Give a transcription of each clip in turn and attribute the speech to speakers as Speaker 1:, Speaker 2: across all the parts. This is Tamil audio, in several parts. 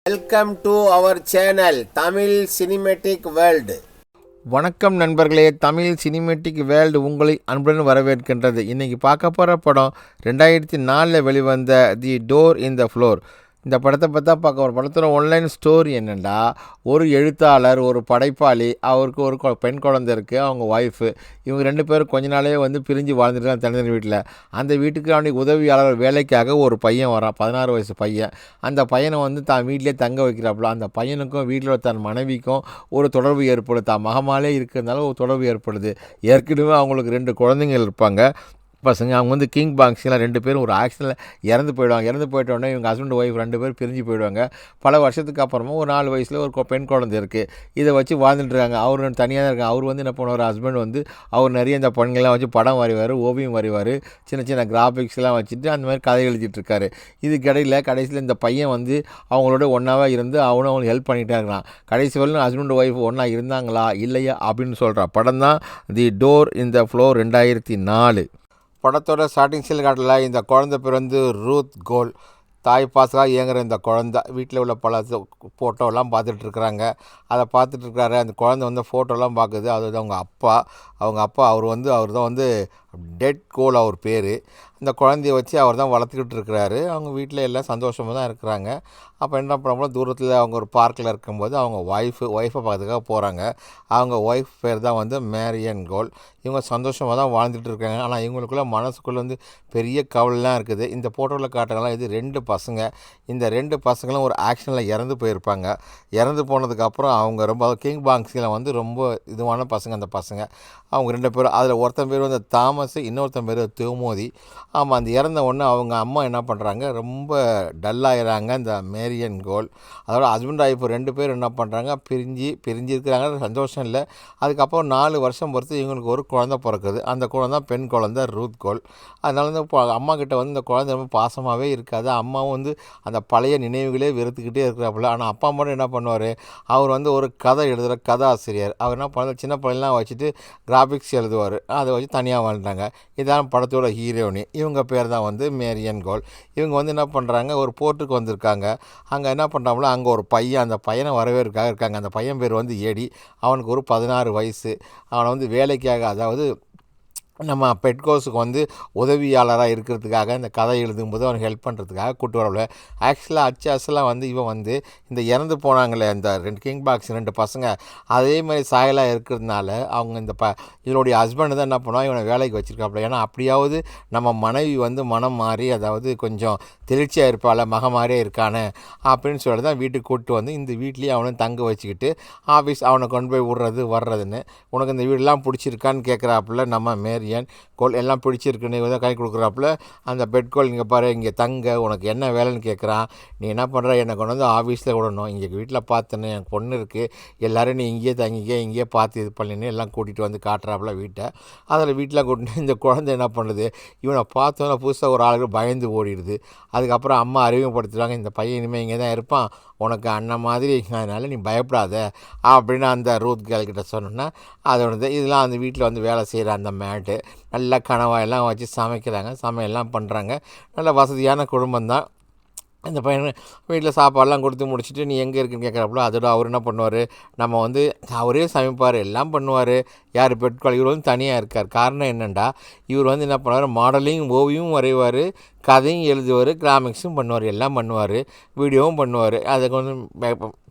Speaker 1: Welcome to our channel Tamil cinematic world.
Speaker 2: வணக்கம் நண்பர்களே, தமிழ் சினிமேட்டிக் வேர்ல்டு உங்களை அன்புடன் வரவேற்கின்றது. இன்றைக்கி பார்க்க போகிற படம் 2004 வெளிவந்த தி டோர் இன் த ஃப்ளோர். இந்த படத்தை பார்த்தா பார்க்க ஒரு படத்தோட ஒன்லைன் ஸ்டோரி என்னென்னா, ஒரு எழுத்தாளர், ஒரு படைப்பாளி, அவருக்கு ஒரு பெண் குழந்தை இருக்குது, அவங்க ஒய்ஃபு. இவங்க 2 பேரும் கொஞ்ச நாளே பிரிஞ்சு வாழ்ந்துருக்காங்க தனித்தனி வீட்டில். அந்த வீட்டுக்கு அவனுக்கு உதவியாளர் வேலைக்காக ஒரு பையன் வரான், 16 வயசு பையன். அந்த பையனை தான் வீட்டிலே தங்க வைக்கிறாப்புல. அந்த பையனுக்கும் வீட்டில் தன் மனைவிக்கும் ஒரு தொடர்பு ஏற்படுது. தான் மகமாலே இருக்கிறதுனால ஒரு தொடர்பு ஏற்படுது. ஏற்கனவே அவங்களுக்கு 2 குழந்தைங்க இருப்பாங்க பசங்க. அவங்க கிங் பாக்ஸில் 2 பேரும் ஒரு ஆக்சிடென்ட்டில் இறந்து போயிடுவாங்க. இறந்து போயிட்டோடனே இவங்க ஹஸ்பண்ட் ஒய்ஃப் 2 பேரும் பிரிஞ்சு போயிடுவாங்க. பல வருஷத்துக்கு அப்புறமா ஒரு 4 வயசில் ஒரு பெண் குழந்தை இருக்குது. இதை வச்சு வாழ்ந்துட்டுருக்காங்க. அவர் தனியாக தான் இருக்காங்க. அவர் என்ன பண்ணுவார், ஹஸ்பண்ட் அவர் நிறைய இந்த பெண்கள்லாம் வச்சு படம் வரைவார், ஓவியம் வரைவார், சின்ன சின்ன கிராஃபிக்ஸ்லாம் வச்சுட்டு அந்த மாதிரி கதை எழுதிட்டுருக்காரு. இதுக்கிடையில் கடைசியில் இந்த பையன் அவங்களோட ஒன்றாவே இருந்து அவனும் ஹெல்ப் பண்ணிகிட்டே இருக்கிறான். கடைசி வரலும் ஹஸ்பண்ட் ஒய்ஃப் ஒன்றா இருந்தாங்களா இல்லையா அப்படின்னு சொல்கிற படம் தான் தி டோர் இன் த ஃப்ளோர் 2004. படத்தோட ஸ்டார்டிங் சீல் காட்டில் இந்த குழந்தை பேர் ரூத் கோல். தாய் பாசலாக இயங்குகிற இந்த குழந்தை வீட்டில் உள்ள பல ஃபோட்டோலாம் பார்த்துட்ருக்குறாங்க. அதை பார்த்துட்ருக்காரு. அந்த குழந்தை ஃபோட்டோலாம் பார்க்குது. அது அவங்க அப்பா. அவர் தான் டெட் கோல் அவர் பேர். அந்த குழந்தைய வச்சு அவர் தான் வளர்த்துக்கிட்டு இருக்கிறாரு. அவங்க வீட்டில் எல்லாம் சந்தோஷமாக தான் இருக்கிறாங்க. அப்போ என்ன பண்ண தூரத்தில் அவங்க ஒரு பார்க்கில் இருக்கும்போது அவங்க ஒய்ஃபை பார்க்கறதுக்காக போகிறாங்க. அவங்க ஒய்ஃப் பேர் தான் மேரியன் கோல். இவங்க சந்தோஷமாக தான் வாழ்ந்துட்டு இருக்காங்க. ஆனால் இவங்களுக்குள்ள மனசுக்குள்ளே பெரிய கவலைலாம் இருக்குது. இந்த ஃபோட்டோவில் காட்டுறதுலாம் இது 2 பசங்க. இந்த 2 பசங்களும் ஒரு ஆக்ஷனில் இறந்து போயிருப்பாங்க. இறந்து போனதுக்கப்புறம் அவங்க ரொம்ப கிங் பாக்ஸில் ரொம்ப இதுவான பசங்க. அந்த பசங்க அவங்க 2 பேரும், அதில் ஒருத்தன் பேர் தாமஸ், இன்னொருத்தன் பேர் தியோமோதி. ஆமாம், அந்த இறந்த உடனே அவங்க அம்மா என்ன பண்ணுறாங்க, ரொம்ப டல்லாகிறாங்க இந்த மேரியன் கோல். அதோட ஹஸ்பண்ட் ஒய்ஃப் 2 பேர் என்ன பண்ணுறாங்க, பிரிஞ்சிருக்கிறாங்க. சந்தோஷம் இல்லை. அதுக்கப்புறம் 4 வருஷம் பொறுத்து இவங்களுக்கு ஒரு குழந்தை பிறக்குது. அந்த குழந்தை பெண் குழந்தை ரூத் கோல். அதனால அம்மா கிட்ட இந்த குழந்தை ரொம்ப பாசமாகவே இருக்காது. அம்மாவும் அந்த பழைய நினைவுகளே வெறுத்துக்கிட்டே இருக்கிறாப்புல. ஆனால் அப்பா மட்டும் என்ன பண்ணுவார், அவர் ஒரு கதை எழுதுகிற கதாசிரியர். அவர் என்ன பண்ண சின்ன பிள்ளைலாம் வச்சுட்டு கிராஃபிக்ஸ் எழுதுவார். அதை வச்சு தனியாக வாழ்ந்தாங்க. இதான் படத்தோட ஹீரோயினி. இவங்க பேர் தான் மேரியன் கோல். இவங்க என்ன பண்ணுறாங்க, ஒரு போர்ட்டுக்கு வந்திருக்காங்க. அங்கே என்ன பண்ணுறாங்களோ அங்கே ஒரு பையன், அந்த பையனை வரவேற்காக இருக்காங்க. அந்த பையன் பேர் எடி. அவனுக்கு ஒரு 16 வயசு. அவனை வேலைக்காக, அதாவது நம்ம பெட்கோஸுக்கு உதவியாளராக இருக்கிறதுக்காக இந்த கதை எழுதும்போது அவனுக்கு ஹெல்ப் பண்ணுறதுக்காக கூப்பிட்டு வரல. ஆக்சுவலாக அசலாக இவன் இந்த இறந்து போனாங்களே இந்த 2 கிங் பாக்ஸ் 2 பசங்க, அதே மாதிரி சாயலாக இருக்கிறதுனால அவங்க இதனுடைய ஹஸ்பண்டு தான் என்ன பண்ணுவான், இவனை வேலைக்கு வச்சுருக்காப்புல. ஏன்னா அப்படியாவது நம்ம மனைவி மனம் மாறி, அதாவது கொஞ்சம் தெளிச்சியாக இருப்பாள், மக மாதிரியே இருக்கானே அப்படின்னு சொல்லிட்டு தான் வீட்டுக்கு கூப்பிட்டு இந்த வீட்லேயே அவனை தங்க வச்சுக்கிட்டு ஆஃபீஸ் அவனை கொண்டு போய் விட்றது வர்றதுன்னு. உனக்கு இந்த வீடெல்லாம் பிடிச்சிருக்கான்னு கேட்குறாப்புல நம்ம மேரியன் கோல். எல்லாம் பிடிச்சிருக்குன்னு கை கொடுக்குறாப்புல. அந்த பெட் கோல், இங்கே பாரு, இங்கே தங்க, உனக்கு என்ன வேலைன்னு கேட்குறான். நீ என்ன பண்ணுற, என்னை கொண்டு ஆஃபீஸில் விடணும், இங்கே வீட்டில் பார்த்தேன்னு, என் பொண்ணு இருக்குது, எல்லோரும் நீ இங்கேயே தங்கிக்க, இங்கேயே பார்த்து இது பண்ணின்னு எல்லாம் கூட்டிகிட்டு காட்டுறாப்புல வீட்டை. அதில் வீட்டில் கூட்டிட்டு இந்த குழந்தை என்ன பண்ணுது, இவனை பார்த்தோன்னா புதுசாக ஒரு ஆளுக்கு பயந்து ஓடிடுது. அதுக்கப்புறம் அம்மா அறிமுகப்படுத்துகிறாங்க, இந்த பையன் இனிமேல் இங்கே தான் இருப்பான், உனக்கு அண்ணன் மாதிரி, அதனால் நீ பயப்படாத அப்படின்னு அந்த ரூத் கேள்கிட்ட சொன்னோன்னா அதோட இதெல்லாம் அந்த வீட்டில் வேலை செய்கிற அந்த மேட்டு நல்லா கனவாயெல்லாம் வச்சு சமைக்கிறாங்க, சமையல்லாம் பண்ணுறாங்க. நல்ல வசதியான குடும்பம் தான். இந்த பையன் வீட்டில் சாப்பாடெலாம் கொடுத்து முடிச்சுட்டு நீ எங்கே இருக்குன்னு கேட்குறாப்புல. அதோட அவர் என்ன பண்ணுவார், நம்ம அவரே சமைப்பார், எல்லாம் பண்ணுவார். யார் பெட்கால், இவர் தனியாக இருக்கார். காரணம் என்னென்னா, இவர் என்ன பண்ணுவார், மாடலிங் ஓவியமும் வரைவார், கதையும் எழுதுவார், கிராமிக்ஸும் பண்ணுவார், எல்லாம் பண்ணுவார், வீடியோவும் பண்ணுவார். அதை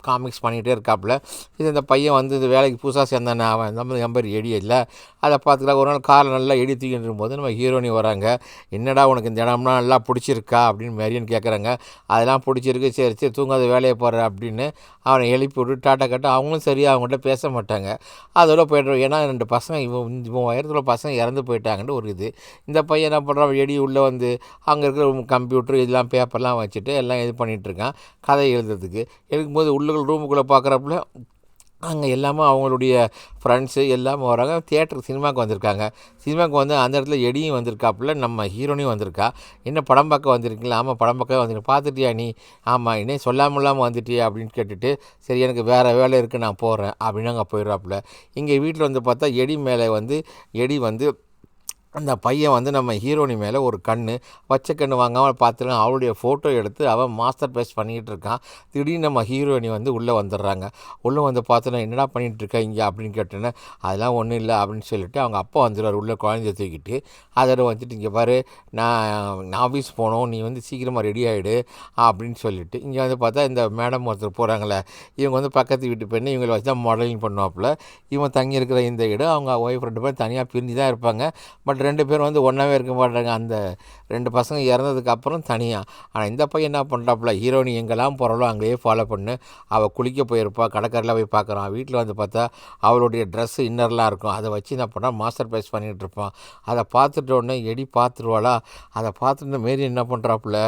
Speaker 2: காமிக்ஸ் பண்ணிகிட்டே இருக்காப்புல. இது இந்த பையன் இந்த வேலைக்கு புதுசாக சேர்ந்தானே, அவன் நம்ம எம்பர் எடி இல்லை. அதை பார்த்துக்கலாம். ஒரு நாள் காரில் நல்லா எடி தூக்கிட்டு இருக்கும்போது நம்ம ஹீரோனி வராங்க. என்னடா உனக்கு இந்த இடம்னா நல்லா பிடிச்சிருக்கா அப்படின்னு மேரியன் கேட்குறாங்க. அதெல்லாம் பிடிச்சிருக்கு, சரி சரி தூங்காத வேலையை போடுற அப்படின்னு அவனை எழுப்பி விட்டு டாட்டா கட்ட. அவங்களும் சரியாக அவங்கள்ட்ட பேச மாட்டாங்க. அதோட போய்ட்டு, ஏன்னா 2 பசங்க இவன் உயரத்தில் பசங்க இறந்து போயிட்டாங்கன்னு ஒரு இது. இந்த பையன் என்ன பண்ணுறான், எடி உள்ளே அங்கே இருக்கிற கம்ப்யூட்டர் இதெல்லாம் பேப்பர்லாம் வச்சுட்டு எல்லாம் இது பண்ணிகிட்ருக்கான் கதை எழுதுறதுக்கு. எழுதும்போது ரூமுக்குள்ளே பார்க்குறப்பல அங்கே எல்லாமே அவங்களுடைய ஃப்ரெண்ட்ஸு எல்லாமே வராங்க. தியேட்டருக்கு சினிமாவுக்கு வந்திருக்காங்க. சினிமாவுக்கு அந்த இடத்துல எடியும் வந்திருக்காப்புல, நம்ம ஹீரோனியும் வந்திருக்கா. என்ன படம் பார்க்க வந்திருக்கீங்களா? ஆமாம் படம் பார்க்க வந்திருக்கேன். பார்த்துட்டியா நீ? ஆமாம். இன்னும் சொல்லாமல் வந்துட்டியா அப்படின்னு கேட்டுட்டு, சரி எனக்கு வேறு வேலை இருக்குது நான் போகிறேன் அப்படின்னு அங்கே போயிடுறாப்புல. இங்கே வீட்டில் பார்த்தா எடி மேலே எடி அந்த பையன் வந்து நம்ம ஹீரோனி மேலே ஒரு பச்சை கண்ணு வாங்காமல் பார்த்துலாம் அவளுடைய ஃபோட்டோ எடுத்து அவன் மாஸ்டர் பேஸ் பண்ணிக்கிட்டு இருக்கான். திடீர்னு நம்ம ஹீரோயினி வந்து உள்ளே வந்துடுறாங்க. உள்ளே வந்து பார்த்தோன்னா என்னடா பண்ணிகிட்டு இருக்கா இங்கே அப்படின்னு கேட்டேன்னா அதெல்லாம் ஒன்றும் இல்லை அப்படின்னு சொல்லிட்டு அவங்க அப்பா வந்துடுவார் உள்ளே குழந்தைய தூக்கிட்டு. அதோட வந்துட்டு இங்கே பாரு நான் ஆஃபீஸ் போகணும், நீ வந்து சீக்கிரமாக ரெடி ஆகிடு அப்படின்னு சொல்லிட்டு இங்கே வந்து பார்த்தா இந்த மேடம் ஒருத்தர் போகிறாங்களே இவங்க வந்து பக்கத்து வீட்டு பெண்ணு இவங்களை வச்சு தான் மாடலிங் பண்ணுவாப்புல. இவன் தங்கி இருக்கிற இந்த இடம் அவங்க ஒய்ஃப் 2 பேரும் தனியாக பிரிஞ்சு தான் இருப்பாங்க. பட் 2 பேரும் வந்து ஒன்றாவே இருக்க மாட்டாங்க. அந்த 2 பசங்க இறந்ததுக்கப்புறம் தனியாக. ஆனால் இந்த பையன் என்ன பண்ணுறாப்புல ஹீரோயினி எங்கெல்லாம் போகிறாளோ அங்கேயே ஃபாலோ பண்ணு. அவள் குளிக்க போயிருப்பா, கடற்கரையில் போய் பார்க்குறான். வீட்டில் வந்து பார்த்தா அவளுடைய ட்ரெஸ்ஸு இன்னர்லாம் இருக்கும். அதை வச்சு என்ன பண்ணால் மாஸ்டர் பேஸ் பண்ணிகிட்டு இருப்பான். அதை பார்த்துட்ட உடனே எடி பார்த்துருவாளா. அதை பார்த்துட்டு மாரி என்ன பண்ணுறாப்புல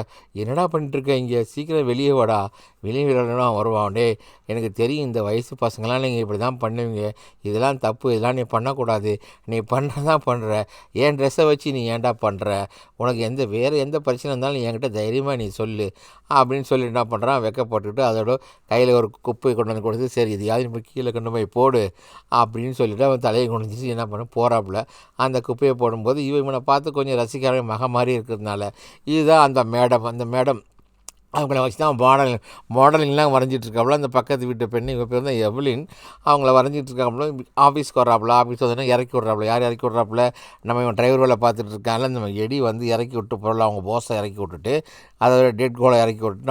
Speaker 2: என்னடா பண்ணிட்டுருக்க இங்கே சீக்கிரம் வெளியே வாடா, வெளியே விளையாடனா வருவான். டே எனக்கு தெரியும் இந்த வயசு பசங்களாம் நீங்கள் இப்படி தான் பண்ணுவீங்க, இதெல்லாம் தப்பு, இதெல்லாம் நீ பண்ணக்கூடாது, நீ பண்ணுறதான் பண்ணுற, என் ட்ரெஸ்ஸை வச்சு நீ ஏன்டா பண்ணுற, உனக்கு வேறு எந்த பிரச்சனை இருந்தாலும் நீ என்கிட்ட தைரியமாக நீ சொல்லு அப்படின்னு சொல்லி என்ன பண்ணுறான் வெக்கப்பட்டுக்கிட்டு அதோட கையில் ஒரு குப்பையை கொண்டு வந்து கொடுத்து சரி இதையாவது இப்போ கீழே கொண்டு போய் போடு அப்படின்னு சொல்லிவிட்டு அவன் தலையை கொண்டு என்ன பண்ண போகிறாப்புல. அந்த குப்பையை போடும்போது இவனை பார்த்து கொஞ்சம் ரசிக்கிற மக மாதிரி இருக்கிறதுனால இதுதான் அந்த மேடம் அவங்கள வச்சு தான் மாடலிங்லாம் வரைஞ்சிட்ருக்காப்புல. அந்த பக்கத்து வீட்டு பெண்ணு இவங்க பேர் தான் எவலின். அவங்கள வரைஞ்சிட்ருக்காப்புல. ஆஃபீஸ்க்கு வர்றாப்புல. ஆஃபீஸ் வந்தோடனே இறக்கி விட்றாப்புல. யார் இறக்கி விட்றாப்புல நம்ம இவன் டிரைவர் வேலை பார்த்துட்டு இருக்காங்கள நம்ம எடி வந்து இறக்கி விட்டு போகல. அவங்க போஸை இறக்கி விட்டுட்டு அதோட டெட் கோலை இறக்கி விட்டுட்டு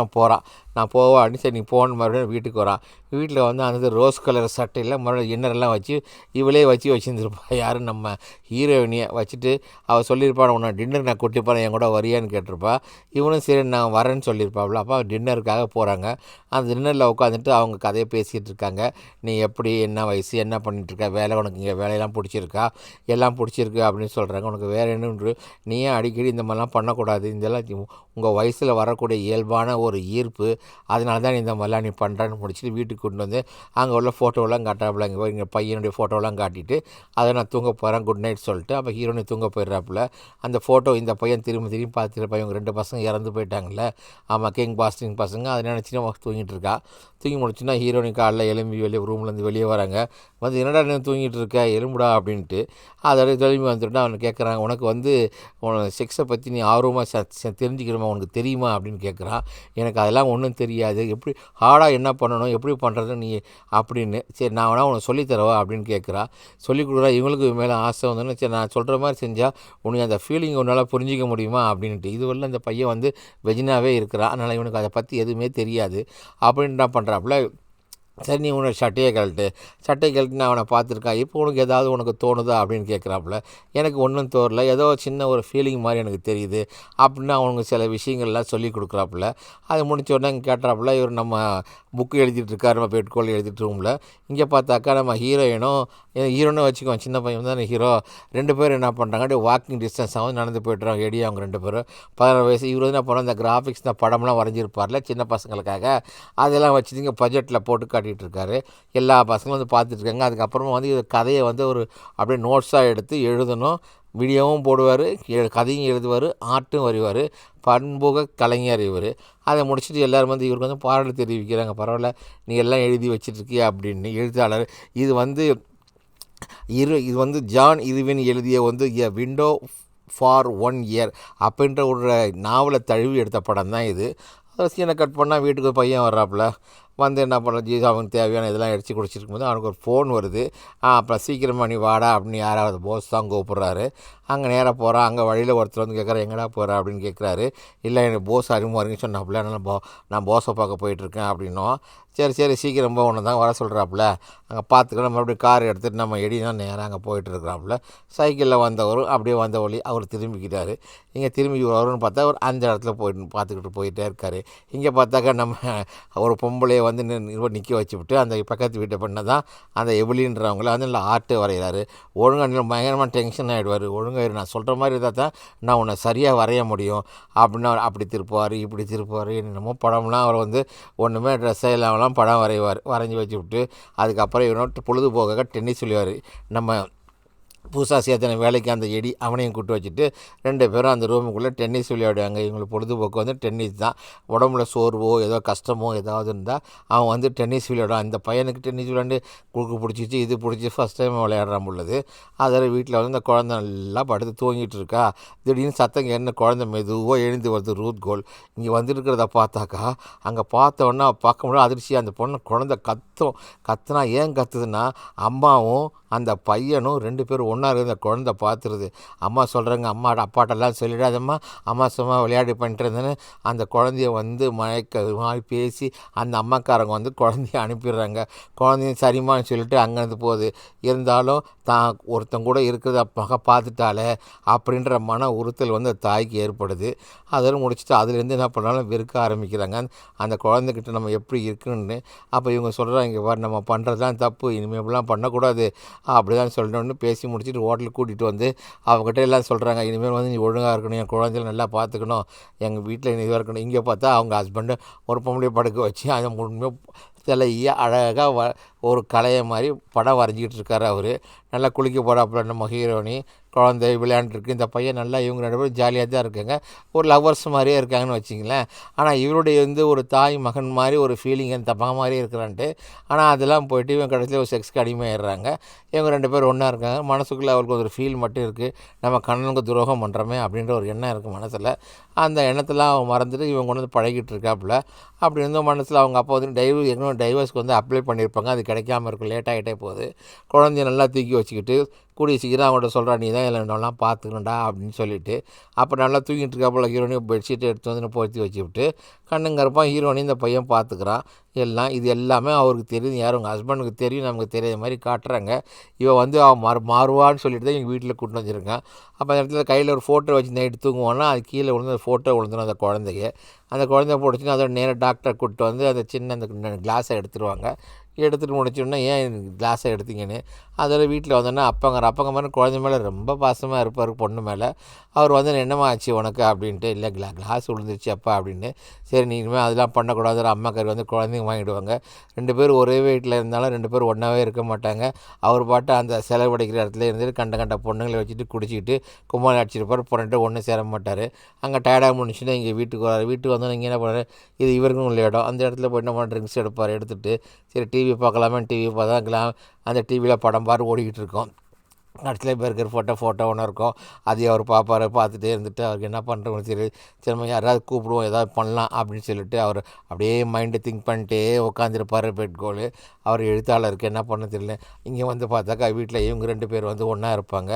Speaker 2: நான் போவா அப்படின்னு சரி நீ போகணும். மறுபடியும் வீட்டுக்கு வரான். வீட்டில் வந்து அந்த ரோஸ் கலர் சட்டையில் மறுபடியும் இன்னரெல்லாம் வச்சு இவளே வச்சுருந்துருப்பா. யாரும் நம்ம ஹீரோயினியை வச்சுட்டு அவள் சொல்லியிருப்பான் உன்னை டின்னர் நான் கூட்டி போகிறேன் என் கூட வரியான்னு கேட்டிருப்பா. இவனும் சரி நான் வரேன்னு சொல்லியிருப்பாப்புல. அப்போ டின்னருக்காக போகிறாங்க. அந்த டின்னரில் உட்காந்துட்டு அவங்க கதையை பேசிகிட்டு இருக்காங்க. நீ எப்படி என்ன வயசு என்ன பண்ணிகிட்ருக்க, வேலை உனக்கு இங்கே வேலையெல்லாம் பிடிச்சிருக்கா, எல்லாம் பிடிச்சிருக்கு அப்படின்னு சொல்கிறாங்க. உனக்கு வேறு என்னன்று நீ ஏன் அடிக்கடி இந்த மாதிரிலாம் பண்ணக்கூடாது, இதெல்லாம் உங்கள் வயசில் வரக்கூடிய இயல்பான ஒரு ஈர்ப்பு, அதனால தான் இந்த மாதிரிலாம் நீ பண்ணுறான்னு முடிச்சுட்டு வீட்டுக்கு கொண்டு வந்து அங்கே உள்ள ஃபோட்டோவெல்லாம் காட்டாப்புல. இங்கே பையனுடைய ஃபோட்டோவெல்லாம் காட்டிட்டு அதை நான் தூங்க போகிறேன் குட் நைட் சொல்லிட்டு அப்போ ஹீரோனி தூங்க போயிடுறாப்புல. அந்த ஃபோட்டோ இந்த பையன் திரும்பி பார்த்துருப்பா. இவங்க 2 பசங்க இறந்து போயிட்டாங்கல்ல, ஆமாம் கிங் பாஸ்டிங் பசங்க. அதை நினச்சிட்டு தூங்கிட்டு இருக்கா. தூங்கி முடிச்சுன்னா ஹீரோனி காலைல எலும்பி ரூம்லேருந்து வெளியே வராங்க. வந்து என்னடா நீ தூங்கிட்டு இருக்க எலும்புடா அப்படின்ட்டு அதோட திரும்பி வந்துட்டு அவனை கேட்குறாங்க உனக்கு வந்து செக்ஸை பற்றி நீ ஆர்வமாக தெரிஞ்சுக்கிறமா உனக்கு தெரியுமா அப்படின்னு கேட்குறான். எனக்கு அதெல்லாம் ஒன்றும் தெரியாது, எப்படி ஹார்டாக என்ன பண்ணணும் எப்படி பண்ணுறது நீ அப்படின்னு. சரி நான் வேணா உனக்கு சொல்லித்தரவா அப்படின்னு கேட்குறா. சொல்லிக் கொடுக்குறா. இவங்களுக்கு மேலே ஆசை வந்தோன்னு சரி நான் சொல்கிற மாதிரி செஞ்சால் உனக்கு அந்த ஃபீலிங் உன்னால் புரிஞ்சிக்க முடியுமா அப்படின்ட்டு. இதுவரையில் அந்த பையன் வந்து வெஜினாவே இருக்கிறான். அதனால் இவனுக்கு அதை பற்றி எதுவுமே தெரியாது அப்படின்னு என்ன பண்ணுறாப்புல. சரி நீ உன்னோட சட்டையை கழட்டு நான் அவனை பார்த்துருக்கான், இப்போ உனக்கு தோணுதா அப்படின்னு கேட்குறாப்புல. எனக்கு ஒன்றும் தோறல, ஏதோ சின்ன ஒரு ஃபீலிங் மாதிரி எனக்கு தெரியுது அப்படின்னு அவனுக்கு சில விஷயங்கள்லாம் சொல்லி கொடுக்குறாப்புல. அது முடிச்ச உடனே இங்கே கேட்டுறாப்புல. இவர் நம்ம புக்கு எழுதிட்டுருக்கார், நம்ம பெட்கோல் எழுதிட்டு ரூமில். இங்கே பார்த்தாக்கா நம்ம ஹீரோனும் வச்சுக்குவோம், சின்ன பையன் தான் ஹீரோ. 2 பேரும் என்ன பண்ணுறாங்க அப்படியே வாக்கிங் டிஸ்டன்ஸ் ஆகும் நடந்து போய்ட்டுறாங்க. எடி அவங்க 2 பேரும் 16 வயசு. இவர் வந்து என்ன பண்ணோம் இந்த கிராஃபிக்ஸ் இந்த படம்லாம் வரைஞ்சிருப்பார்ல சின்ன பசங்களுக்காக, அதெல்லாம் வச்சுட்டு இங்கே பட்ஜெட்டில் போட்டு இருக்காரு. எல்லா பசங்களும் வந்து பார்த்துட்ருக்காங்க. அதுக்கப்புறமா வந்து இது கதையை வந்து ஒரு அப்படியே நோட்ஸாக எடுத்து எழுதணும். வீடியோவும் போடுவார், கதையும் எழுதுவார், ஆர்ட்டும் வரைவார். பன்முக கலைஞர் இவர். அதை முடிச்சுட்டு எல்லோரும் வந்து இவருக்கு வந்து பாராட்டு தெரிவிக்கிறாங்க. பரவாயில்ல நீ எல்லாம் எழுதி வச்சிட்ருக்கியா அப்படின்னு. எழுத்தாளர் இது வந்து ஜான் இர்வின் எழுதிய வந்து எ விண்டோ ஃபார் 1 இயர் அப்படின்ற ஒரு நாவலை தழுவி எடுத்த படம் தான் இது. அதை சீனை கட் பண்ணால் வீட்டுக்கு பையன் வர்றாப்புல. வந்து என்ன பண்ணுறது அவனுக்கு தேவையான இதெல்லாம் அடித்து குடிச்சிருக்கும் போது அவனுக்கு ஒரு ஃபோன் வருது. அப்புறம் சீக்கிரமாக நீ வாடா அப்படின்னு யாராவது போஸ் தான் கூப்பிட்றாரு. அங்கே நேராக போகிறான். அங்கே வழியில் ஒருத்தர் வந்து கேட்குறா எங்கடா போகிறா அப்படின்னு கேட்குறாரு. இல்லை எனக்கு போஸ் அறிமுகம்னு சொன்னாப்புல. அதனால் நான் போஸை பார்க்க போயிட்டுருக்கேன் அப்படின்னோம். சரி சீக்கிரம் ஒன்று தான் வர சொல்கிறாப்புல. அங்கே பார்த்துக்கலாம் மறுபடியும் கார் எடுத்துகிட்டு நம்ம எடினா நேராக அங்கே போயிட்டுருக்குறாப்புல. சைக்கிளில் வந்தவர் அப்படியே வந்த வழி அவர் திரும்பிக்கிட்டார். இங்கே திரும்பி வரும்னு பார்த்தா அவர் அந்த இடத்துல பார்த்துக்கிட்டு போயிட்டே இருக்கார். இங்கே பார்த்தாக்கா நம்ம ஒரு பொம்பளையை வந்து நிற்க வச்சுவிட்டு அந்த பக்கத்து வீட்டை பண்ண தான் அந்த எவ்வளின்றவங்கள வந்து நல்லா ஆர்ட்டு வரைகிறாரு. ஒழுங்காக பயங்கரமாக டென்ஷன் ஆகிடுவார். ஒழுங்காக நான் சொல்கிற மாதிரி இருந்தால் தான் நான் உன்னை சரியாக வரைய முடியும் அப்படின்னு அவர் அப்படி திருப்புவார் இப்படி திருப்புவார். என்னமோ படம்லாம் அவர் வந்து ஒன்றுமே ட்ரெஸ்ஸே இல்லாமலாம் படம் வரைஞ்சி வச்சு விட்டு அதுக்கப்புறம் இவனோட்டு பொழுதுபோக்க டென்னிஸ் சொல்லுவார். நம்ம புதுசாக சேர்த்தன வேலைக்கு அந்த எடி அவனையும் கூப்பிட்டு வச்சுட்டு 2 பேரும் அந்த ரூமுக்குள்ளே டென்னிஸ் விளையாடுவாங்க. இவங்களுக்கு பொழுதுபோக்கு வந்து டென்னிஸ் தான். உடம்புல சோர்வோ ஏதோ கஷ்டமோ ஏதாவது இருந்தால் அவன் வந்து டென்னிஸ் விளையாடுவான். இந்த பையனுக்கு டென்னிஸ் விளையாண்டு குறுக்கு பிடிச்சிச்சு, இது பிடிச்சி ஃபஸ்ட் டைம் விளையாடுறான் பொழுது அதில் வீட்டில் வந்து இந்த குழந்தை நல்லா படுத்து தூங்கிட்டு இருக்கா. திடீர்னு சத்தம் என்ன குழந்தை மெதுவாக எழுந்து வருது. ரூத் கோல் இங்கே வந்துருக்கிறத பார்த்தாக்கா அங்கே பார்த்தோன்னா பார்க்க முடியாது அதிர்ச்சி. அந்த குழந்தை கத்துனா ஏன் கத்துதுன்னா அம்மாவும் அந்த பையனும் 2 பேரும் ஒன்றா இருக்கிற அந்த குழந்தை பார்த்துருது. அம்மா சொல்கிறாங்க, அப்பாட்டெல்லாம் சொல்லிடாதம்மா, அம்மா சும்மா விளையாடி பண்ணிட்டு இருந்தேன்னு அந்த குழந்தைய வந்து மாதிரி பேசி அந்த அம்மாக்காரங்க வந்து குழந்தைய அனுப்பிடுறாங்க. குழந்தையும் சரிம்மான்னு சொல்லிட்டு அங்கேருந்து போகுது. இருந்தாலும் தான் ஒருத்தன் கூட இருக்கிறத மக பார்த்துட்டாலே அப்படின்ற மன உறுத்தல் வந்து தாய்க்கு ஏற்படுது. அதெல்லாம் முடிச்சுட்டு அதுலேருந்து என்ன பண்ணாலும் வெறுக்க ஆரம்பிக்கிறாங்க அந்த குழந்தைகிட்ட நம்ம எப்படி இருக்குன்னு. அப்போ இவங்க சொல்கிறாங்க, நம்ம பண்ணுறதுலாம் தப்பு, இனிமேல் இப்படிலாம் பண்ணக்கூடாது அப்படி தான் சொல்லணும்னு பேசி முடிச்சுட்டு ஹோட்டலுக்கு கூட்டிகிட்டு வந்து அவங்ககிட்ட எல்லாம் சொல்கிறாங்க, இனிமேல் வந்து நீ ஒழுங்காக இருக்கணும், என் குழந்தைகளை நல்லா பார்த்துக்கணும், எங்கள் வீட்டில் இதாக இருக்கணும். இங்கே பார்த்தா அவங்க ஹஸ்பண்டு ஒரு பொம்பளை படுக்க வச்சு அதை முழுமையாக தலையாக அழகாக ஒரு கலையை மாதிரி படம் வரைஞ்சிக்கிட்டு இருக்காரு அவர். நல்லா குளிக்க போகிறாப்புல நம்ம ஹீரோனி, குழந்தை விளையாண்டுருக்கு. இந்த பையன் நல்லா இவங்க 2 பேரும் ஜாலியாக தான் இருக்காங்க, ஒரு லவ்வர்ஸ் மாதிரியே இருக்காங்கன்னு வச்சிங்களேன். ஆனால் இவருடைய வந்து ஒரு தாய் மகன் மாதிரி ஒரு ஃபீலிங் அந்த மக மாதிரியே இருக்கிறான்ட்டு. ஆனால் அதெல்லாம் போய்ட்டு இவன் கடைசியில் ஒரு செக்ஸ்க்கு அடிமையாயிடுறாங்க. இவங்க 2 பேரும் ஒன்றா இருக்காங்க. மனசுக்குள்ளே அவருக்கு ஒரு ஃபீல் மட்டும் இருக்குது, நம்ம கண்ணனுக்கு துரோகம் பண்ணுறோமே அப்படின்ற ஒரு எண்ணம் இருக்குது மனசில். அந்த எண்ணத்தெல்லாம் அவன் மறந்துட்டு இவங்க கொண்டு வந்து பழகிட்டு இருக்காப்புல. அப்படி இருந்த மனசில் அவங்க அப்பா வந்து டைவர்ஸ்க்கு வந்து அப்ளை பண்ணியிருப்பாங்க, அது கிடைக்காம இருக்கும், லேட் ஆகிட்டே போகுது. குழந்தைய நல்லா தூக்கி வச்சுக்கிட்டு கூடிய சீக்கிரம் அவங்கள்ட்ட சொல்கிறான், நீ தான் என்னெல்லாம் பார்த்துக்கணுண்டா அப்படின்னு சொல்லிட்டு. அப்போ நல்லா தூங்கிட்டு இருக்காப்புல ஹீரோனையும் பெட்ஷீட்டை எடுத்து வந்து பொருத்தி வச்சுவிட்டு கண்ணுங்கறப்பான் ஹீரோனையும் இந்த பையன் பார்த்துக்கிறான். இது எல்லாமே அவருக்கு தெரியும், யாரும் உங்கள் ஹஸ்பண்டுக்கு தெரியும், நமக்கு தெரியாத மாதிரி காட்டுறாங்க. இவன் வந்து அவன் மாறுவான்னு சொல்லிட்டு தான் எங்கள் வீட்டில் கூட்டிட்டு வச்சுருக்கான். அப்போ அந்த இடத்துல கையில் ஒரு ஃபோட்டோ வச்சு நைட்டு தூங்குவான்னா அது கீழே விழுந்து அந்த ஃபோட்டோ விழுந்துடும் அந்த குழந்தைய. அந்த குழந்தைய போட்டுச்சுன்னா அதோட நேராக டாக்டரை கூப்பிட்டு வந்து அந்த சின்ன அந்த கிளாஸை எடுத்துருவாங்க. எடுத்துகிட்டு முடிச்சோடனே ஏன் கிளாஸை எடுத்தீங்கன்னு. அதோட வீட்டில் வந்தோன்னா அப்பங்க மாதிரி குழந்தை மேலே ரொம்ப பாசமாக இருப்பார் பொண்ணு மேலே. அவர் வந்து என்னம்மா ஆச்சு உனக்கு அப்படின்ட்டு. இல்லை கிளாஸ் விழுந்துருச்சு அப்பா அப்படின்னு. சரி நீ இனிமேல் அதெல்லாம் பண்ணக்கூடாது, அம்மாக்கார் வந்து குழந்தைங்க வாங்கிடுவாங்க. 2 பேரும் ஒரே வீட்டில் இருந்தாலும் 2 பேரும் ஒன்றாவே இருக்க மாட்டாங்க. அவர் பாட்டு அந்த செலவழிக்கிற இடத்துல இருந்துட்டு கண்ட பொண்ணுங்களை வச்சுட்டு குடிச்சிக்கிட்டு கும்மாளி அடிச்சிருப்பார், பொண்ணுட்டு ஒன்றும் சேர மாட்டார். அங்கே டயர்டாக முடிச்சுன்னா இங்கே வீட்டுக்கு வராரு. வீட்டுக்கு வந்தோன்னே இங்கே என்ன பண்ணுறாரு, இது இவருக்கும் உள்ள இடம். அந்த இடத்துல போய் என்ன பண்ண ட்ரிங்க்ஸ் எடுத்துகிட்டு சரி டிவி பார்க்கலாமே, டிவி பார்த்தா அந்த டிவியில் படம் பாரு ஓடிக்கிட்டு இருக்கோம். கடைசியில் இப்போ இருக்கிற ஃபோட்டோ ஒன்று இருக்கும், அதையும் அவர் பார்த்துட்டே இருந்துட்டு அவருக்கு என்ன பண்ணுறோன்னு சரி திரும்ப யாராவது கூப்பிடுவோம் ஏதாவது பண்ணலாம் அப்படின்னு சொல்லிட்டு அவர் அப்படியே மைண்டை திங்க் பண்ணிட்டே உட்காந்துருப்பார். பெட்கோல் அவர் எழுத்தாளருக்கு என்ன பண்ண தெரியல. இங்கே வந்து பார்த்தாக்கா வீட்டில் இவங்க 2 பேர் வந்து ஒன்றா இருப்பாங்க.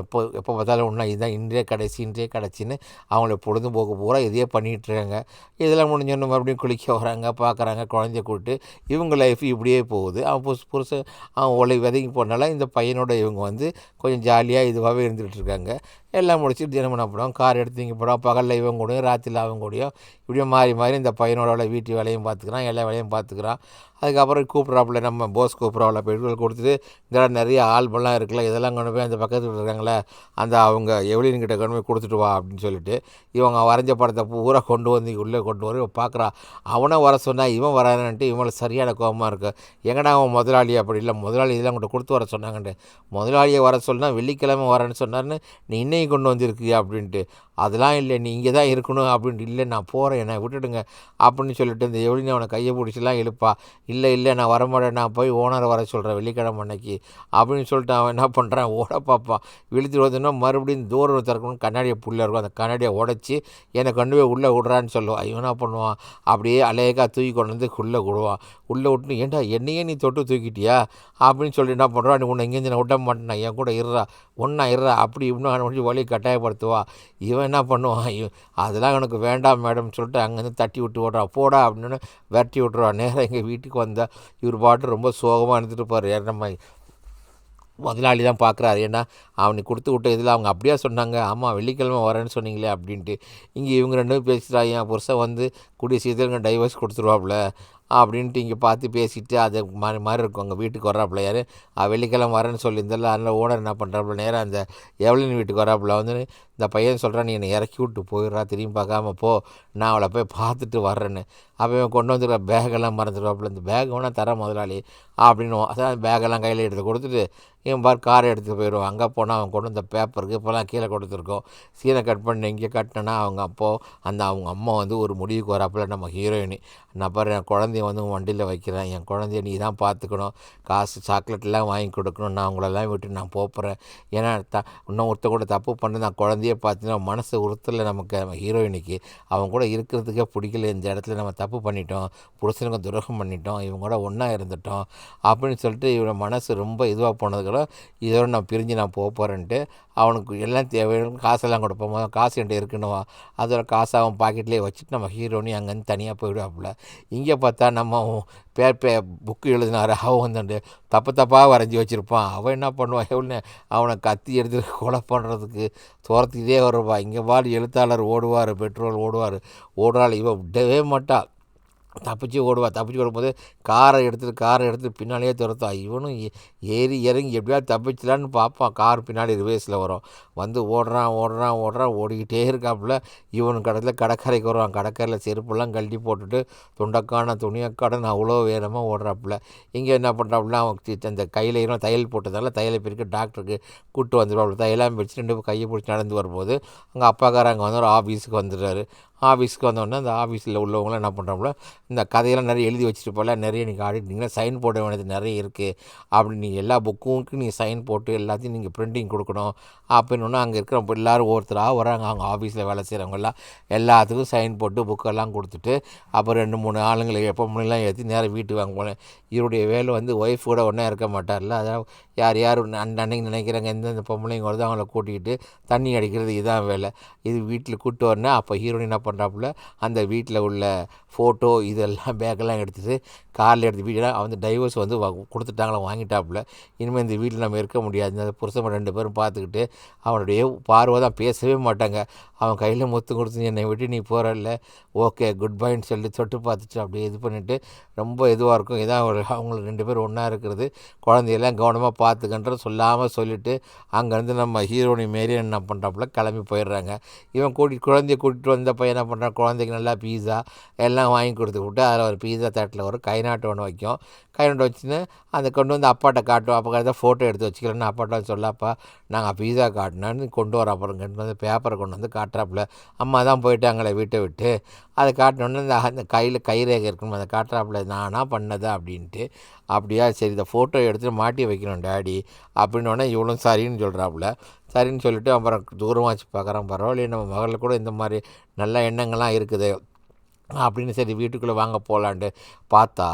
Speaker 2: எப்போ பார்த்தாலும் ஒன்றா, இதுதான் இன்றைய கடைசின்னு அவங்கள பொழுதுபோக்கு பூரா இதையே பண்ணிகிட்ருக்காங்க. இதெல்லாம் முடிஞ்சோன்னு மறுபடியும் குளிக்க வராங்க, பார்க்குறாங்க, குழந்தைய கூப்பிட்டு இவங்க லைஃப் இப்படியே போகுது. அவன் புருஷன் அவன் விதைக்கு போனால இந்த பையனோட இவங்க வந்து கொஞ்சம் ஜாலியாக இதுவாகவே இருந்துகிட்டு இருக்காங்க. எல்லாம் முடிச்சுட்டு தினமும் என்ன பண்ணுவாங்க, கார் எடுத்து இங்கே போடுவோம், பகலில் இவங்க கூடயும் ராத்திரியில் அவங்க கூடயும் இப்படியே மாறி இந்த பையனோட வீட்டு வேலையும் பார்த்துக்கிறான், எல்லா வேலையும் பார்த்துக்கிறான். அதுக்கப்புறம் கூப்பிட்றாப்புல நம்ம போஸ் கூப்பிட்றாப்புல பெட்ரோல் கொடுத்துட்டு இதெல்லாம் நிறைய ஆல்பம்லாம் இருக்குல்ல, இதெல்லாம் கொண்டு போய் அந்த பக்கத்தில் இருக்காங்களே அந்த அவங்க எவ்வளின்கிட்ட கொண்டு போய் கொடுத்துட்டு வா அப்படின்னு சொல்லிட்டு இவங்க வரைஞ்ச படத்தை பூரா கொண்டு வந்து உள்ளே கொண்டு வர பார்க்குறான். அவனை வர சொன்னால் இவன் வரான்ட்டு இவங்களுக்கு சரியான கோபமாக இருக்குது. எங்கடா அவன் முதலாளி அப்படி இல்லை, முதலாளி இதெல்லாம் கொண்டு கொடுத்து வர சொன்னாங்கன்ட்டு. முதலாளியை வர சொன்னால் வெள்ளிக்கிழமை வரேன்னு சொன்னார்னு நீ இன்னைக்கு கொண்டு வந்திருக்கியா அப்படின்ட்டு. அதெல்லாம் இல்லை, நீ இங்கே தான் இருக்கணும் அப்படின்ட்டு. இல்லை நான் போகிறேன், என்னை விட்டுடுங்க அப்படின்னு சொல்லிட்டு இந்த எவ்வளின்னு அவனை கையை பிடிச்சிலாம் இழுப்பா. இல்லை நான் வரமாட்டேன், நான் போய் ஓனரை வர சொல்கிறேன் வெள்ளிக்கிழமை அன்னைக்கு அப்படின்னு சொல்லிட்டு அவன் என்ன பண்ணுறான், ஓட பார்ப்பான். இழுத்துட்டு வந்தோன்னா மறுபடியும் தூரம் திறக்கணும், கண்ணாடியை புள்ள இருக்கும், அந்த கண்ணாடியை உடச்சி என்னை கொண்டு போய் உள்ளே விட்றான்னு சொல்லுவான். இவன் என்ன பண்ணுவான், அப்படியே அலையக்கா தூக்கி கொண்டு வந்து உள்ளே விடுவான். உள்ளே விட்டு ஏன்டா என்னையே நீ தொட்டு தூக்கிட்டியா அப்படின்னு சொல்லிட்டு என்ன பண்ணுறான், நீ உன்னை இங்கேருந்து நான் விட்ட மாட்டேன், என் கூட இருறா அப்படி இன்னும் முடிஞ்சு வழி கட்டாயப்படுத்துவா. இவன் என்ன பண்ணுவான், அதெல்லாம் எனக்கு வேண்டாம் மேடம் சொல்லிட்டு அங்கேருந்து தட்டி விட்டு ஓடுறான். போடா அப்படின்னு விரட்டி விட்டுருவான். நேராக எங்கள் வீட்டுக்கு வந்தால் இவர் பாட்டு ரொம்ப சோகமாக இருந்துட்டு இருப்பார். நம்ம முதலாளி தான் பார்க்குறாரு. ஏன்னா அவனுக்கு கொடுத்து விட்ட இதில் அவங்க அப்படியே சொன்னாங்க, ஆமாம் வெள்ளிக்கிழமை வரேன்னு சொன்னீங்களே அப்படின்ட்டு. இங்கே இவங்க 2 பேரும் பேசுகிறா, என் புருஷன் வந்து கூடிய சீக்கிரம் டைவர்ஸ் கொடுத்துருவாப்புல அப்படின்ட்டு இங்கே பார்த்து பேசிட்டு அது மாதிரி மாதிரி இருக்கும். அங்கே வீட்டுக்கு வர்றாப்புல யார் வெள்ளிக்கிழமை வரேன்னு சொல்லியிருந்தால, அதனால் ஓனர் என்ன பண்ணுறாப்புல நேராக அந்த எவலின் வீட்டுக்கு வர்றாப்புல வந்து இந்த பையன் சொல்கிறான், நீ என்னை இறக்கி விட்டு போயிடுறா, திரும்பி பார்க்காம போ, நான் அவளை போய் பார்த்துட்டு வர்றேன்னு. அப்போ இவன் கொண்டு வந்துருக்க பேகெல்லாம் மறந்துடுவாப்புல, இந்த பேக் வேணால் தர முதலாளி அப்படின்னுவான். அதான் பேகெல்லாம் கையில் எடுத்து கொடுத்துட்டு இவன் பார் காரை எடுத்துகிட்டு போயிடுவான். அங்கே போனால் அவன் கொண்டு வந்த பேப்பருக்கு இப்போலாம் கீழே கொடுத்துருக்கோம். சீனை கட் பண்ணி இங்கே கட்டினேன்னா அவங்க அவங்க அம்மா வந்து ஒரு முடிவுக்கு வராப்புல, நம்ம ஹீரோயினி, நான் பாரு என் குழந்தைய வந்து உன் வண்டியில் வைக்கிறேன், என் குழந்தைய நீ தான் பார்த்துக்கணும், காசு சாக்லேட்லாம் வாங்கி கொடுக்கணும், நான் அவங்களெல்லாம் விட்டு நான் போகிறேன். ஏன்னா இன்னும் ஒருத்த கூட தப்பு பண்ணி நான் குழந்தைய பார்த்தீங்கன்னா மனசு உறுத்தல நமக்கு. நம்ம ஹீரோயினிக்கு அவன் கூட இருக்கிறதுக்கே பிடிக்கல, இந்த இடத்துல நம்ம தப்பு பண்ணிட்டோம், புருஷனுக்கு துரோகம் பண்ணிட்டோம், இவங்க கூட ஒன்றா இருந்துட்டோம் அப்படின்னு சொல்லிட்டு இவன் மனசு ரொம்ப இதுவாக போனதுக்கப்புறம் இதோட நான் பிரிஞ்சு நான் போகிறேன்ட்டு அவனுக்கு எல்லாம் தேவையான காசெல்லாம் கொடுப்போம். காசு என்கிட்ட இருக்குன்னுவா, அதோட காசை அவன் பாக்கெட்லேயே வச்சுட்டு நம்ம ஹீரோனி அங்கேருந்து தனியாக போயிடுவாப்புல. இங்கே பார்த்தா நம்ம புக்கு எழுதினாரு, அவன் வந்து தப்பாக வரைஞ்சி வச்சுருப்பான். அவன் என்ன பண்ணுவான், எவ்வளோ அவனை கத்தி எடுத்து கொலை பண்ணுறதுக்கு துரத்திக்கிட்டே வருவான். இங்கே பாடு எழுத்தாளர் ஓடுவார், பெட்ரோல் ஓடுறாள், இவன் விடவே மாட்டாள், தப்பிச்சு ஓடும்போது காரை எடுத்துகிட்டு பின்னாலேயே துரத்தான். இவனும் ஏறி இறங்கி எப்படியாவது தப்பிச்சலான்னு பார்ப்பான். கார் பின்னாடி ரிவேஸில் வரும், வந்து ஓடுறான் ஓடிக்கிட்டே இருக்காப்புல. இவனு கடற்கரைக்கு வருவான். கடற்கரையில் செருப்பெல்லாம் கழட்டி போட்டுட்டு துண்டக்கான துணியக்கான அவ்வளோ வேகமாக ஓடுறாப்புல. இங்கே என்ன பண்ணுறாப்புல, அவன் அந்த கையில் தையல் போட்டதால தையலை பிரிக்க டாக்டருக்கு கூப்பிட்டு வந்துடுவாப்புல. தையெல்லாம் பிரித்து 2 கையை பிடிச்சி நடந்து வரும்போது அங்கே அப்பாக்காரங்க வந்து ஒரு ஆஃபீஸுக்கு வந்துடுறாரு. ஆஃபீஸ்க்கு வந்தோடனே அந்த ஆஃபீஸில் உள்ளவங்களாம் என்ன பண்ணுறாப்புல, இந்த கதையெல்லாம் நிறைய எழுதி வச்சுட்டு போல, நிறைய நீங்கள் ஆடிட்டிங்கன்னா சைன் போட வேண்டியது நிறைய இருக்குது, அப்படி நீங்கள் எல்லா புக்குக்கு நீங்கள் சைன் போட்டு எல்லாத்தையும் நீங்கள் பிரிண்டிங் கொடுக்கணும் அப்படின்னு. அங்கே இருக்கிற எல்லோரும் ஒருத்தராக வராங்க, அவங்க ஆஃபீஸில் வேலை செய்கிறவங்கெல்லாம் எல்லாத்துக்கும் சைன் போட்டு புக்கெல்லாம் கொடுத்துட்டு அப்புறம் 2-3 ஆளுங்களை எப்போ முன்னெல்லாம் ஏற்றி நேரம் வீட்டுக்கு வாங்க போனேன். இவருடைய வேலை வந்து ஒய்ஃப் கூட ஒன்றா இருக்க மாட்டார்ல, அதாவது யார் அன்னைக்கு நினைக்கிறாங்க எந்தெந்த பொம்பளைங்க வருதோ அவங்கள கூட்டிகிட்டு தண்ணி அடிக்கிறது இதுதான் வேலை. இது வீட்டில் கூப்பிட்டு வரணும். அப்போ ஹீரோயின் என்ன பண்ணுறாப்புல, அந்த வீட்டில் உள்ள ஃபோட்டோ இதெல்லாம் பேக்கெல்லாம் எடுத்துகிட்டு காரில் எடுத்து வீட்டில் வந்து டைவர்ஸ் வந்து கொடுத்துட்டாங்களா, வாங்கிட்டாப்புல. இனிமேல் இந்த வீட்டில் நம்ம இருக்க முடியாது. இந்த புருஷன் 2 பேரும் பார்த்துக்கிட்டு அவனுடைய பார்வை தான், பேசவே மாட்டாங்க. அவன் கையில் முத்து கொடுத்து என்னை விட்டு நீ போகிறல்ல, ஓகே குட் பைன்னு சொல்லி தொட்டு பார்த்துட்டு அப்படியே இது பண்ணிவிட்டு ரொம்ப இதுவாக இருக்கும். இதான் அவங்க 2 பேரும் ஒன்றா இருக்கிறது, குழந்தையெல்லாம் கவனமாக பார்த்துக்கன்ற சொல்லாமல் சொல்லிவிட்டு அங்கேருந்து நம்ம ஹீரோனி மாரி என்ன பண்ணுறாப்புல கிளம்பி போயிடுறாங்க. இவன் குழந்தைய கூட்டிகிட்டு வந்த பையன் என்ன பண்ணுறான், குழந்தைக்கு நல்லா பீஸா எல்லாம் வாங்கி கொடுத்து விட்டு அதில் ஒரு பீஸா தட்டில் ஒரு கைநாட்டு ஒன்று வைக்கும். கைநாட்டு வச்சுன்னு அதை கொண்டு வந்து அப்பாட்ட காட்டும். அப்போ தான் ஃபோட்டோ எடுத்து வச்சுக்கிறேன்னு அப்பாட்ட சொல்லப்பா நாங்கள் பீஸா காட்டினான்னு கொண்டு வர, அப்புறம் கொண்டு வந்து பேப்பரை கொண்டு வந்து காட்டுறாப்புல. அம்மா தான் போயிட்டாங்களே வீட்டை விட்டு, அதை காட்டினோன்னே அந்த கையில் கைரேகை இருக்கணும், அதை காட்டுறாப்புல, நானாக பண்ணது அப்படின்ட்டு. அப்படியா சரி இந்த ஃபோட்டோ எடுத்துகிட்டு மாட்டி வைக்கணும் டேடி அப்படின்னோடனே இவளும் சரின்னு சொல்கிறாப்புல. சரின்னு சொல்லிவிட்டு அப்புறம் தூரமாக வச்சு பார்க்குறான், பரவாயில்லையே நம்ம மகளில் கூட இந்த மாதிரி நல்ல எண்ணங்கள்லாம் இருக்குது அப்படின்னு. சரி வீட்டுக்குள்ளே வாங்க போகலான்ட்டு பார்த்தா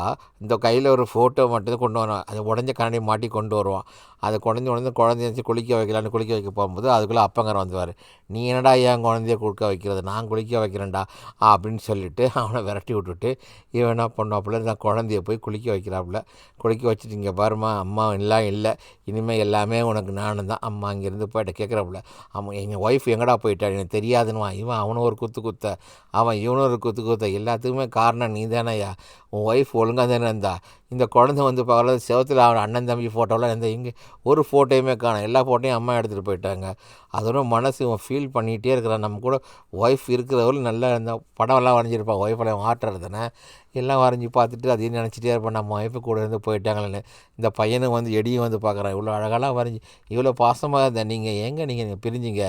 Speaker 2: இந்த கையில் ஒரு ஃபோட்டோ மட்டும் கொண்டு வருவான், அதை உடஞ்ச கண்ணாடி மாட்டி கொண்டு வருவான். அதை உடனே குழந்தைய குளிக்க வைக்க போகும்போது அதுக்குள்ளே அப்பங்காரன் வந்துவார். நீ என்னடா ஏன் குழந்தைய குளிக்க வைக்கிறது, நான் குளிக்க வைக்கிறேன்டா அப்படின்னு சொல்லிவிட்டு அவனை விரட்டி விட்டுட்டு இவன் என்ன பண்ணுவாப்புல, நான் குழந்தைய போய் குளிக்க வைக்கிறாப்புல. குளிக்க வச்சுட்டு இங்கே பாருமா அம்மா எல்லாம் இல்லை, இனிமேல் எல்லாமே உனக்கு நானும் தான். அம்மா இங்கேருந்து போய்ட்டு கேட்குறாப்புல, அவன் எங்கள் ஒய்ஃப் எங்கடா போயிட்டான் எனக்கு தெரியாதுன்னுவான். இவன் அவனும் ஒரு குத்த அவன் இவனும் ஒரு குத்த எல்லாத்துக்குமே காரணம் நீ தானேயா, உன் ஒய்ஃப் ஒழுங்காக தானே இருந்தா. இந்த குழந்தை வந்து பார்க்குறது செவத்தில் அவன் அண்ணன் தம்பி ஃபோட்டோலாம் இருந்தால் இங்கே ஒரு ஃபோட்டோயுமே காணும், எல்லா ஃபோட்டோயும் அம்மா எடுத்துகிட்டு போயிட்டாங்க. அதோட மனசு இவன் ஃபீல் பண்ணிகிட்டே இருக்கிறான். நம்ம கூட ஒய்ஃப் இருக்கிறவர்கள் நல்லா இந்த படம்லாம் வரைஞ்சிருப்பான், ஒய்ஃபெல்லாம் ஆட்டுறதுனே எல்லாம் வரைஞ்சி பார்த்துட்டு அதையும் நினச்சிட்டே இருப்பான், நம்ம ஒய்ஃபு கூட இருந்து போயிட்டாங்களேன்னு. இந்த பையனும் வந்து எடியும் வந்து பார்க்குறான், இவ்வளோ அழகாலாம் வரைஞ்சி இவ்வளோ பாசமாக இருந்தேன், நீங்கள் பிரிஞ்சிங்க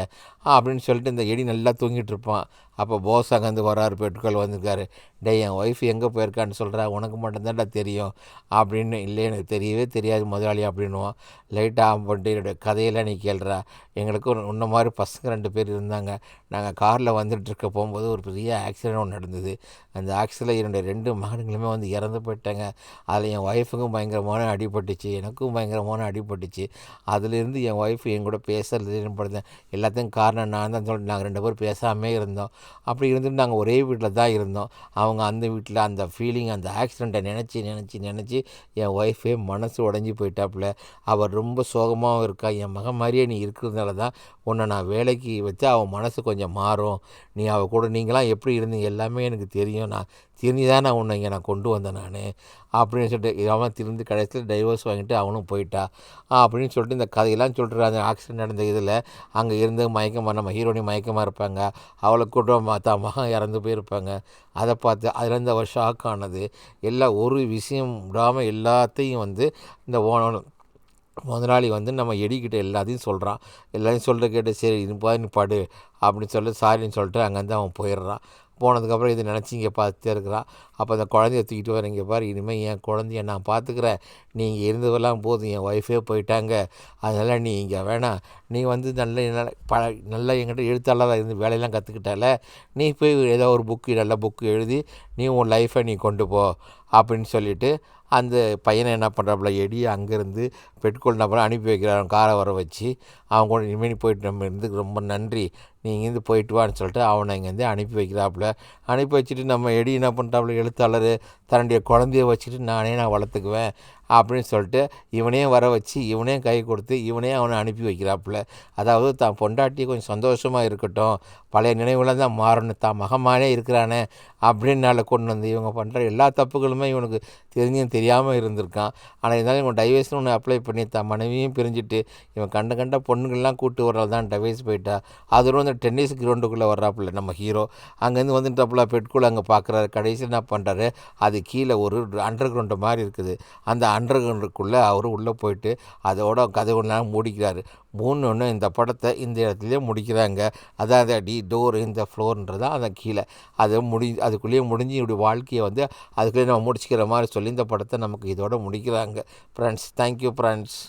Speaker 2: அப்படின்னு சொல்லிட்டு இந்த எடி நல்லா தூங்கிட்டு இருப்பான். அப்போ போஸ் அங்கேருந்து வராரு, பெட்ரோல் வந்திருக்காரு. டேய் என் ஒய்ஃப் எங்கே போயிருக்கான்னு சொல்கிறா, உனக்கு மட்டும்தான்டா தெரியும் அப்படின்னு. இல்லை எனக்கு தெரியவே தெரியாது முதலாளி அப்படின்னுவான். லைட்டாக ஆன் பண்ணிட்டு என்னுடைய கதையெல்லாம் நீ கேள்றா, எங்களுக்கு உன்ன மாதிரி பசங்க 2 பேர் இருந்தாங்க, நாங்கள் காரில் வந்துட்டுருக்க போகும்போது ஒரு பெரிய ஆக்சிடெண்ட் ஒன்று நடந்தது. அந்த ஆக்சிடெண்ட்டில் என்னுடைய 2 மகனுங்களுமே வந்து இறந்து போயிட்டாங்க. அதில் என் ஒய்ஃபுக்கும் பயங்கரமான அடிபட்டுச்சு, எனக்கும் பயங்கரமான அடிபட்டுச்சு. அதுலேருந்து என் ஒய்ஃப் என் கூட பேசுறது படுத்தேன், எல்லாத்தையும் காரணம் நான் தான் சொல்லிட்டு நாங்கள் 2 பேரும் பேசாமே இருந்தோம். அப்படி இருந்துட்டு நாங்கள் ஒரே வீட்டில் தான் இருந்தோம். அவங்க அந்த வீட்டில் அந்த ஃபீலிங், அந்த ஆக்சிடெண்ட்டை நினச்சி என் ஒய்ஃபே மனசு உடஞ்சி போயிட்டாப்புல. அவள் ரொம்ப சோகமாகவும் இருக்கா. என் மகன் மாதிரியே நீ இருக்கிறதுனால தான் உன்னை நான் வேலைக்கு வச்சு அவன் மனசு கொஞ்சம் மாறும். நீ அவள் கூட நீங்களாம் எப்படி இருந்தீங்க எல்லாமே எனக்கு தெரியும், நான் தெரிஞ்சு தான் நான் உன்னை இங்கே நான் கொண்டு வந்தேன் நான் அப்படின்னு சொல்லிட்டு அவன் திருந்து கடைசியில் டைவர்ஸ் வாங்கிட்டு அவனும் போயிட்டா அப்படின்னு சொல்லிட்டு இந்த கதையெல்லாம் சொல்லிட்டு அந்த ஆக்சிடென்ட் நடந்த இதில் அங்கே இருந்து மயக்கமாக நம்ம ஹீரோனி மயக்கமாக இருப்பாங்க, அவளை கூட்டம் தான் மகன் இறந்து போயிருப்பாங்க. அதை பார்த்து அதுலேருந்து அவர் ஷாக் ஆனது. ஒரு விஷயம் விடாமல் எல்லாத்தையும் வந்து இந்த முதலாளி வந்து நம்ம எடிக்கிட்ட எல்லாத்தையும் சொல்கிறான். எல்லாத்தையும் சொல்லிட்டு கேட்டு சரி நீ படு அப்படின்னு சொல்லி சாரின்னு சொல்லிட்டு அங்கேருந்து அவன் போயிடுறான். போனதுக்கப்புறம் இதை நினச்சி இங்கே பார்த்துட்டே இருக்கிறான். அப்போ அந்த குழந்தைய தூக்கிட்டு வர இங்கே பாரு, இனிமேல் என் குழந்தைய நான் பார்த்துக்கிறேன், நீ இங்கே இருந்ததெல்லாம் போதும், என் ஒய்ஃபே போயிட்டாங்க, அதனால் நீ இங்கே வேணாம், நீ வந்து நல்லா என்கிட்ட எழுத்தாளராக இருந்து வேலையெல்லாம் கற்றுக்கிட்டால, நீ போய் ஏதோ ஒரு நல்ல புக்கு எழுதி நீ உன் லைஃப்பை நீ கொண்டு போ அப்படின்னு சொல்லிவிட்டு அந்த பையனை என்ன பண்ணுறாப்புல எடி அங்கேருந்து பெட்ரோல் நபரை அனுப்பி வைக்கிறான், காரை வர வச்சு. அவன் கூட இனிமேல் போயிட்டு நம்ம இருந்துக்கு ரொம்ப நன்றி, நீ இங்கேருந்து போயிட்டு வான்னு சொல்லிட்டு அவனை இங்கேருந்து அனுப்பி வைக்கிறாப்புல. அனுப்பி வச்சுட்டு நம்ம எடி என்ன பண்ணுறாப்புல எழுத்தாளர் தன்னுடைய குழந்தைய வச்சுட்டு நான் வளர்த்துக்குவேன் அப்படின்னு சொல்லிட்டு இவனே வர வச்சு இவனே கை கொடுத்து இவனே அவனை அனுப்பி வைக்கிறாப்புல. அதாவது தான் பொண்டாட்டி கொஞ்சம் சந்தோஷமாக இருக்கட்டும், பழைய நினைவுலாம் தான் மாறணும், தான் மகமானே இருக்கிறானே அப்படின்னால கொண்டு வந்து இவங்க பண்ணுற எல்லா தப்புகளுமே இவனுக்கு தெரிஞ்சும் தெரியாமல் இருந்திருக்கான். ஆனால் இருந்தாலும் இவன் டைவர்ஸ்னு ஒன்று அப்ளை பண்ணி தான் மனைவியும் பிரிஞ்சுட்டு இவன் கண்ட பொண்ணுங்கள்லாம் கூட்டு வர்றது தான் டைவர்ஸ் போயிட்டா. அதோட அந்த டென்னிஸ் கிரவுண்டுக்குள்ளே வர்றாப்புல நம்ம ஹீரோ. அங்கேருந்து வந்துட்டாப்புல பெட்குள்ளே அங்கே பார்க்குறாரு. கடைசியில் என்ன பண்ணுறாரு, அது கீழே ஒரு அண்டர் கிரவுண்டு மாதிரி இருக்குது. அந்த அண்டர் கிரவுண்டுக்குள்ளே அவர் உள்ளே போயிட்டு அதோட கதை ஒன்றாக மூடிக்கிறாரு. மூணுன்னு இந்த படத்தை இந்த இடத்துலையே முடிக்கிறாங்க. அதாவது டோர் இந்த ஃப்ளோர்ன்றதான் அதை கீழே அதுக்குள்ளேயே முடிஞ்சு இப்படி வாழ்க்கையை வந்து அதுக்குள்ளேயே நம்ம முடிச்சுக்கிற மாதிரி சொல்லி இந்த படத்தை நமக்கு இதோட முடிக்கிறாங்க. Friends, thank you friends.